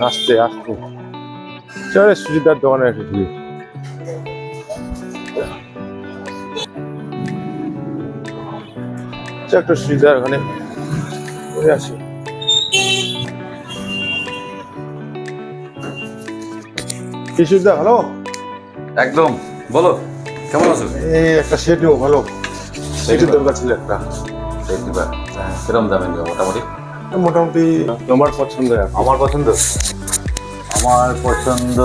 আস্তে আস্তে চলে সুজিদার দোকানে এসে ঢুকি। একটা সুজিদার ওখানে আসি। কি সুজিদা ভালো? একদম, বলো কেমন আছো? এই একটা সেটও ভালো, সেটের দরকার ছিল একটা। সেট দিবা? কিরম দামে নিবা মোটামুটি? মোটামুটি তোমার পছন্দ? আমার পছন্দ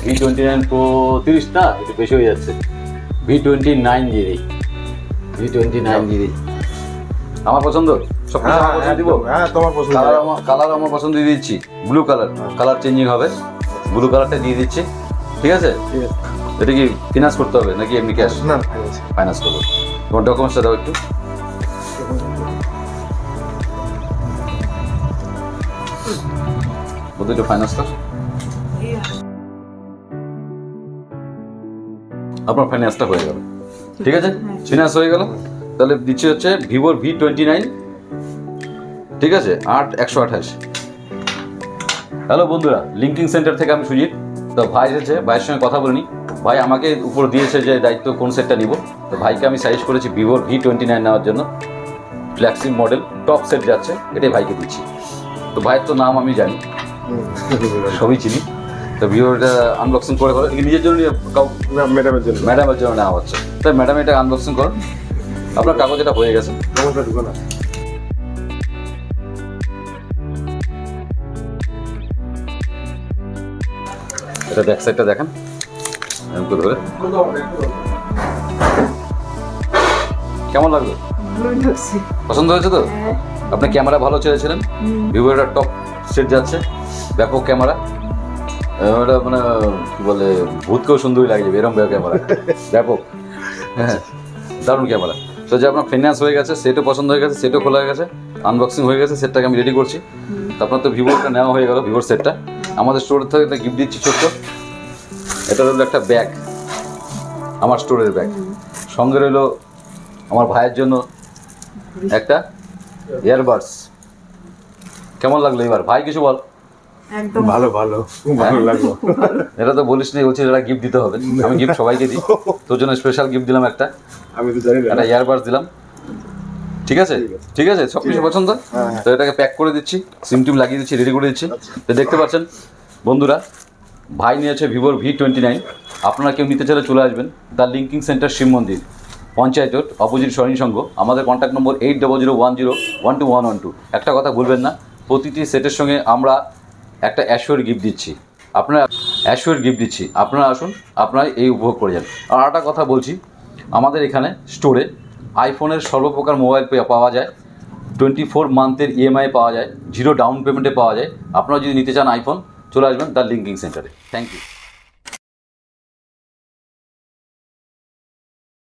V29 Pro 30 না, একটু বেশি হয়ে যাচ্ছে। V29 দিয়ে দিই, V29 দিয়ে দিই। আমার পছন্দ সব দিব। হ্যাঁ তোমার পছন্দ। কালার আমার পছন্দ দিয়ে দিচ্ছি, ব্লু কালার। কালার চেঞ্জিং হবে, ব্লু কালারটা দিয়ে দিচ্ছি। ঠিক আছে? এটা কি ফিনান্স করতে হবে নাকি এমনি ক্যাশ? না, ফাইন্যান্স করবো। তোমার ডকুমেন্টসটা দাও একটু। বলতে একটু ফাইন্যান্স কর। আপনার ফাইন্যান্সটা হয়ে গেল। ঠিক আছে, ফিনান্স হয়ে গেল। তাহলে দিচ্ছি হচ্ছে ভিভোর V29। ঠিক আছে, 8128। হ্যালো বন্ধুরা, লিঙ্কিং সেন্টার থেকে আমি সুজিত। তো ভাই এসেছে, ভাইয়ের সঙ্গে কথা বলিনি। ভাই আমাকে উপর দিয়েছে যে দায়িত্ব কোন সেটটা নিব। তো ভাইকে আমি সাজেস্ট করেছি ভিভোর V29 নেওয়ার জন্য। ফ্ল্যাগশিপ মডেল, টপ সেট যাচ্ছে, এটাই ভাইকে দিচ্ছি। তো ভাইয়ের তো নাম আমি জানি, সবই চিনি। তো ভিভোটা আনবক্সিং করে নিজের জন্য ম্যাডামের জন্য নেওয়া হচ্ছে। তাই ম্যাডাম এটা আনবক্সিং করুন। আপনার কাগজ এটা হয়ে গেছে। এটা ব্যাক সাইডটা দেখেন ধরে। কেমন লাগলো? পছন্দ হয়েছে তো? আপনি ক্যামেরা ভালো চেয়েছিলেন, ভিভো একটা টপ সেট যাচ্ছে, ব্যাপক ক্যামেরা। ওটা মানে কি বলে, ভূতকেও সুন্দরই লাগে এরকম ক্যামেরা, ব্যাপক। হ্যাঁ, দারুণ ক্যামেরা। তো যে আপনার ফিনান্স হয়ে গেছে, সেটও পছন্দ হয়ে গেছে, সেটও খোলা হয়ে গেছে, আনবক্সিং হয়ে গেছে, সেটটাকে আমি রেডি করছি। তো আপনার তো ভিভোটা নেওয়া হয়ে গেল, ভিভোর সেটটা। আমাদের স্টোর থেকে একটা গিফট দিচ্ছি ছোট্ট। এটা রইল একটা ব্যাগ, আমার স্টোরের ব্যাগ। সঙ্গে রইল আমার ভাইয়ের জন্য একটা ইয়ারবাডস। কেমন লাগলো এবার ভাই, কিছু বল। একদম ভালো ভালো, ভালো লাগলো। এটা তো বলিস নি, বলছি এটা গিফট দিতে হবে। আমি গিফট সবাইকে দিই, তোর জন্য স্পেশাল গিফট দিলাম একটা। আমি তো জানি না, একটা ইয়ারবাডস দিলাম। ঠিক আছে, ঠিক আছে, সব কিছু পছন্দ। তো এটাকে প্যাক করে দিচ্ছি, সিম টিম লাগিয়ে দিচ্ছি, রেডি করে দিচ্ছি। তো দেখতে পাচ্ছেন বন্ধুরা, ভাই নিয়েছে ভিভোর V29। আপনারা কেউ নিতে চাইলে চলে আসবেন দ্য লিঙ্কিং সেন্টার, শিব মন্দির, পঞ্চায়েত রোড, অপোজিট সরণী সংঘ। আমাদের কন্ট্যাক্ট নম্বর 8001012112। একটা কথা বলবেন না, প্রতিটি সেটের সঙ্গে আমরা একটা অ্যাশোর গিফট দিচ্ছি। আপনারা আসুন, আপনারা এই উপভোগ করে যান। আর একটা কথা বলছি, আমাদের এখানে স্টোরে আইফোনের সর্বপ্রকার মোবাইল পাওয়া যায়। 24 মান্থের EMI পাওয়া যায়, 0 ডাউন পেমেন্টে পাওয়া যায়। আপনারা যদি নিতে চান আইফোন, চলে আসবেন দ্য লিঙ্কিং সেন্টারে। Thank you.